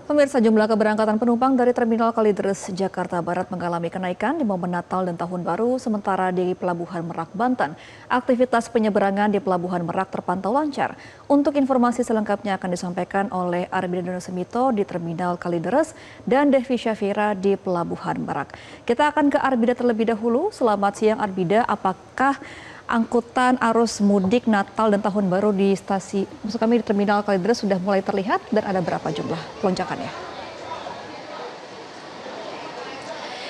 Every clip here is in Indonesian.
Pemirsa, jumlah keberangkatan penumpang dari Terminal Kalideres, Jakarta Barat mengalami kenaikan di momen Natal dan Tahun Baru, sementara di Pelabuhan Merak, Banten, aktivitas penyeberangan di Pelabuhan Merak terpantau lancar. Untuk informasi selengkapnya akan disampaikan oleh Arbida Dono Semito di Terminal Kalideres dan Devi Syafira di Pelabuhan Merak. Kita akan ke Arbida terlebih dahulu. Selamat siang Arbida, apakah angkutan arus mudik Natal dan Tahun Baru di Terminal Kalideres sudah mulai terlihat dan ada berapa jumlah lonjakannya?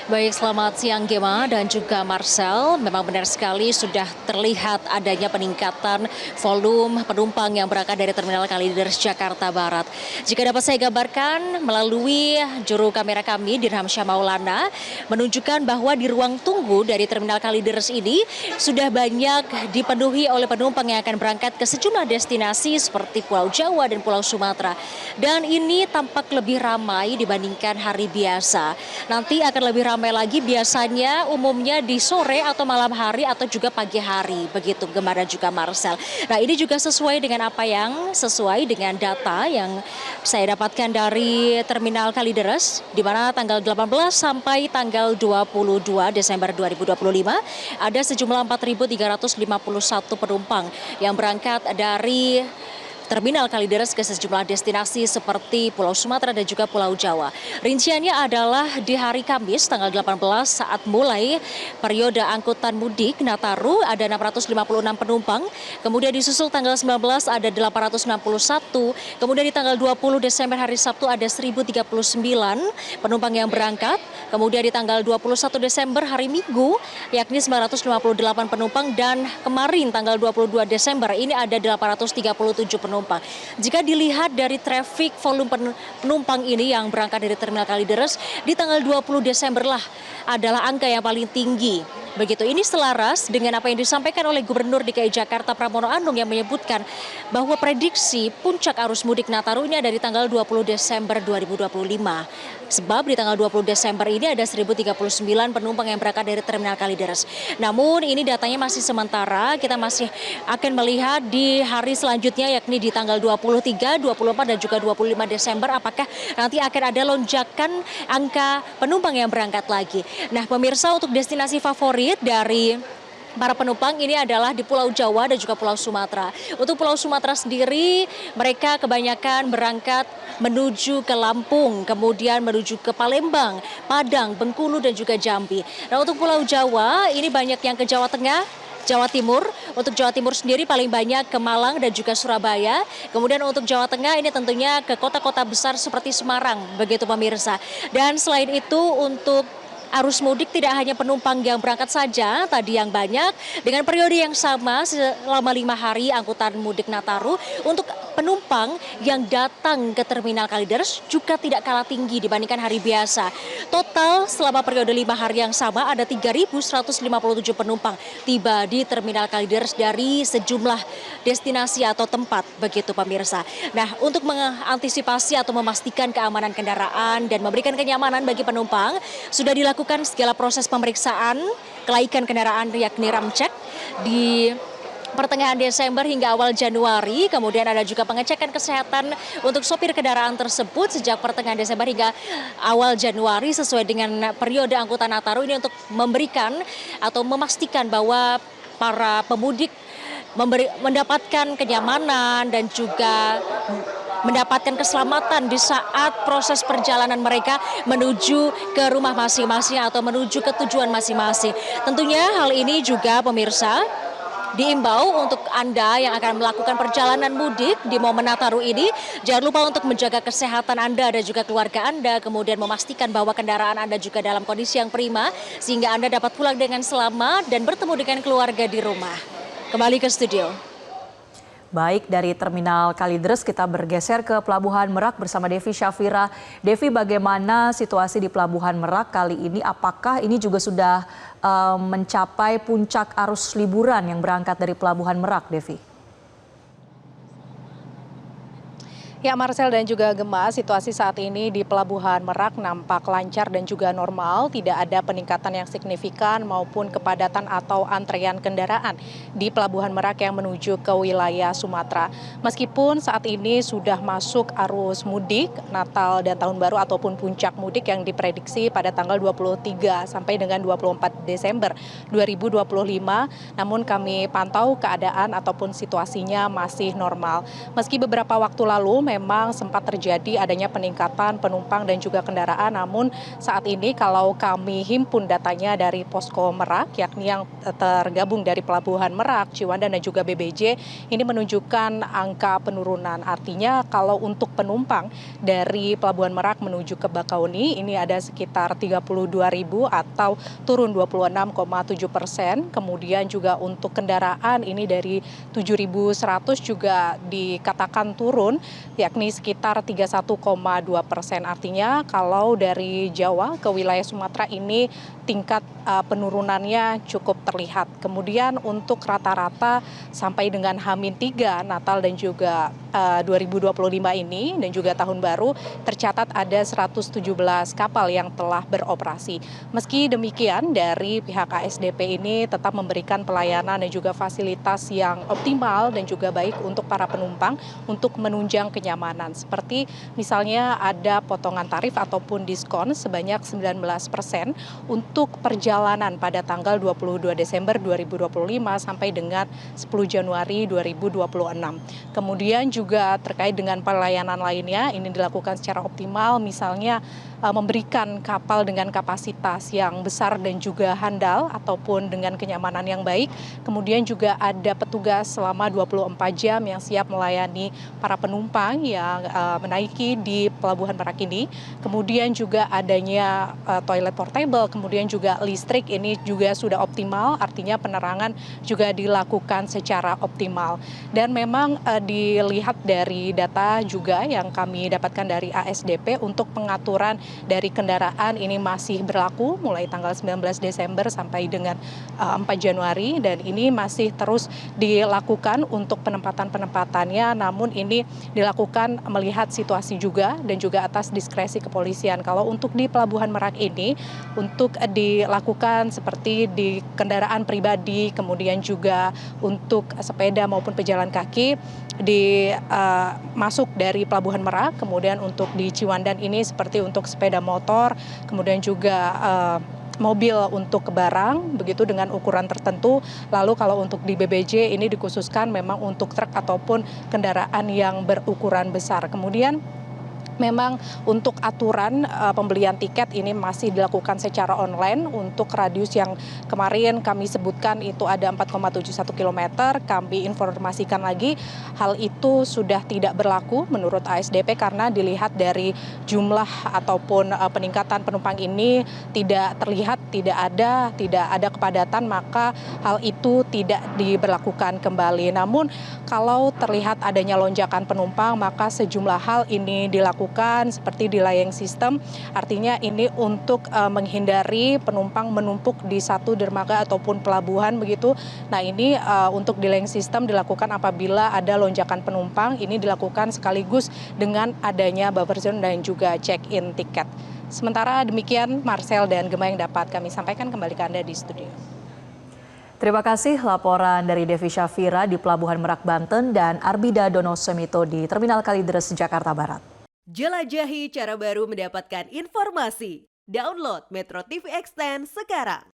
Baik, selamat siang Gema dan juga Marcel. Memang benar sekali sudah terlihat adanya peningkatan volume penumpang yang berangkat dari Terminal Kalideres, Jakarta Barat. Jika dapat saya gambarkan melalui juru kamera kami, Dirham Syah Maulana, menunjukkan bahwa di ruang tunggu dari Terminal Kalideres ini sudah banyak dipenuhi oleh penumpang yang akan berangkat ke sejumlah destinasi seperti Pulau Jawa dan Pulau Sumatera. Dan ini tampak lebih ramai dibandingkan hari biasa. Nanti akan lebih ramai lagi biasanya umumnya di sore atau malam hari atau juga pagi hari, begitu Gemma dan juga Marcel. Nah, ini juga sesuai dengan data yang saya dapatkan dari Terminal Kalideres, di mana tanggal 18 sampai tanggal 22 Desember 2025 ada sejumlah 4.351 penumpang yang berangkat dari Terminal Kalideres ke sejumlah destinasi seperti Pulau Sumatera dan juga Pulau Jawa. Rinciannya adalah di hari Kamis tanggal 18 saat mulai periode angkutan mudik Nataru ada 656 penumpang, kemudian disusul tanggal 19 ada 861, kemudian di tanggal 20 Desember hari Sabtu ada 1039 penumpang yang berangkat, kemudian di tanggal 21 Desember hari Minggu yakni 958 penumpang dan kemarin tanggal 22 Desember ini ada 837 penumpang. Jika dilihat dari traffic volume penumpang ini yang berangkat dari Terminal Kalideres di tanggal 20 Desember lah adalah angka yang paling tinggi. Begitu, ini selaras dengan apa yang disampaikan oleh Gubernur DKI Jakarta Pramono Anung yang menyebutkan bahwa prediksi puncak arus mudik Nataru ini ada di tanggal 20 Desember 2025. Sebab di tanggal 20 Desember ini ada 1039 penumpang yang berangkat dari Terminal Kalideres. Namun ini datanya masih sementara, kita masih akan melihat di hari selanjutnya yakni di tanggal 23, 24 dan juga 25 Desember apakah nanti akan ada lonjakan angka penumpang yang berangkat lagi. Nah, pemirsa, untuk destinasi favorit dari para penumpang ini adalah di Pulau Jawa dan juga Pulau Sumatera. Untuk Pulau Sumatera sendiri, mereka kebanyakan berangkat menuju ke Lampung, kemudian menuju ke Palembang, Padang, Bengkulu dan juga Jambi. Nah, untuk Pulau Jawa ini banyak yang ke Jawa Tengah, Jawa Timur. Untuk Jawa Timur sendiri paling banyak ke Malang dan juga Surabaya. Kemudian untuk Jawa Tengah ini tentunya ke kota-kota besar seperti Semarang, begitu pemirsa. Dan selain itu untuk arus mudik tidak hanya penumpang yang berangkat saja tadi yang banyak, dengan periode yang sama selama 5 hari angkutan mudik Nataru, untuk penumpang yang datang ke Terminal Kalideres juga tidak kalah tinggi dibandingkan hari biasa. Total selama periode 5 hari yang sama ada 3.157 penumpang tiba di Terminal Kalideres dari sejumlah destinasi atau tempat, begitu pemirsa. Nah, untuk mengantisipasi atau memastikan keamanan kendaraan dan memberikan kenyamanan bagi penumpang, sudah dilakukan segala proses pemeriksaan kelaikan kendaraan yakni ramcek di pertengahan Desember hingga awal Januari. Kemudian ada juga pengecekan kesehatan untuk sopir kendaraan tersebut sejak pertengahan Desember hingga awal Januari sesuai dengan periode angkutan Nataru ini untuk memberikan atau memastikan bahwa para pemudik mendapatkan kenyamanan dan juga mendapatkan keselamatan di saat proses perjalanan mereka menuju ke rumah masing-masing atau menuju ke tujuan masing-masing. Tentunya hal ini juga pemirsa diimbau untuk Anda yang akan melakukan perjalanan mudik di momen Nataru ini, jangan lupa untuk menjaga kesehatan Anda dan juga keluarga Anda, kemudian memastikan bahwa kendaraan Anda juga dalam kondisi yang prima, sehingga Anda dapat pulang dengan selamat dan bertemu dengan keluarga di rumah. Kembali ke studio. Baik, dari Terminal Kalideres kita bergeser ke Pelabuhan Merak bersama Devi Syafira. Devi, bagaimana situasi di Pelabuhan Merak kali ini? Apakah ini juga sudah mencapai puncak arus liburan yang berangkat dari Pelabuhan Merak, Devi? Ya, Marcel dan juga Gemma, situasi saat ini di Pelabuhan Merak nampak lancar dan juga normal, tidak ada peningkatan yang signifikan maupun kepadatan atau antrean kendaraan di Pelabuhan Merak yang menuju ke wilayah Sumatera. Meskipun saat ini sudah masuk arus mudik Natal dan Tahun Baru ataupun puncak mudik yang diprediksi pada tanggal 23 sampai dengan 24 Desember 2025, namun kami pantau keadaan ataupun situasinya masih normal. Meski beberapa waktu lalu memang sempat terjadi adanya peningkatan penumpang dan juga kendaraan, namun saat ini kalau kami himpun datanya dari Posko Merak, yakni yang tergabung dari Pelabuhan Merak, Ciwandan dan juga BBJ, ini menunjukkan angka penurunan. Artinya kalau untuk penumpang dari Pelabuhan Merak menuju ke Bakauni ini ada sekitar 32.000 atau turun 26,7%. Kemudian juga untuk kendaraan ini dari 7.100 juga dikatakan turun, yakni sekitar 31,2%. Artinya kalau dari Jawa ke wilayah Sumatera ini tingkat penurunannya cukup terlihat. Kemudian untuk rata-rata sampai dengan H-3 Natal dan juga 2025 ini dan juga Tahun Baru tercatat ada 117 kapal yang telah beroperasi. Meski demikian dari pihak ASDP ini tetap memberikan pelayanan dan juga fasilitas yang optimal dan juga baik untuk para penumpang untuk menunjang kenyamanan. Seperti misalnya ada potongan tarif ataupun diskon sebanyak 19% untuk perjalanan pada tanggal 22 Desember 2025 sampai dengan 10 Januari 2026. Kemudian juga terkait dengan pelayanan lainnya ini dilakukan secara optimal, misalnya memberikan kapal dengan kapasitas yang besar dan juga handal ataupun dengan kenyamanan yang baik. Kemudian juga ada petugas selama 24 jam yang siap melayani para penumpang yang menaiki di Pelabuhan Merak ini. Kemudian juga adanya toilet portable, kemudian juga listrik ini juga sudah optimal, artinya penerangan juga dilakukan secara optimal. Dan memang dilihat dari data juga yang kami dapatkan dari ASDP untuk pengaturan dari kendaraan ini masih berlaku mulai tanggal 19 Desember sampai dengan 4 Januari, dan ini masih terus dilakukan untuk penempatan-penempatannya, namun ini dilakukan melihat situasi juga dan juga atas diskresi kepolisian. Kalau untuk di Pelabuhan Merak ini untuk dilakukan seperti di kendaraan pribadi, kemudian juga untuk sepeda maupun pejalan kaki masuk dari Pelabuhan Merak. Kemudian untuk di Ciwandan ini seperti untuk sepeda motor, kemudian juga mobil untuk barang begitu dengan ukuran tertentu. Lalu kalau untuk di BBJ ini dikhususkan memang untuk truk ataupun kendaraan yang berukuran besar. Kemudian memang untuk aturan pembelian tiket ini masih dilakukan secara online. Untuk radius yang kemarin kami sebutkan itu ada 4,71 km. Kami informasikan lagi hal itu sudah tidak berlaku menurut ASDP karena dilihat dari jumlah ataupun peningkatan penumpang ini tidak terlihat, tidak ada kepadatan, maka hal itu tidak diberlakukan kembali. Namun kalau terlihat adanya lonjakan penumpang, maka sejumlah hal ini dilakukan seperti delaying system, artinya ini untuk menghindari penumpang menumpuk di satu dermaga ataupun pelabuhan begitu. Nah ini untuk delaying system dilakukan apabila ada lonjakan penumpang, ini dilakukan sekaligus dengan adanya buffer zone dan juga check-in tiket. Sementara demikian Marcel dan Gemma yang dapat kami sampaikan, kembali ke Anda di studio. Terima kasih laporan dari Devi Syafira di Pelabuhan Merak, Banten, dan Arbida Dono Semito di Terminal Kalideres, Jakarta Barat. Jelajahi cara baru mendapatkan informasi. Download Metro TV Extend sekarang.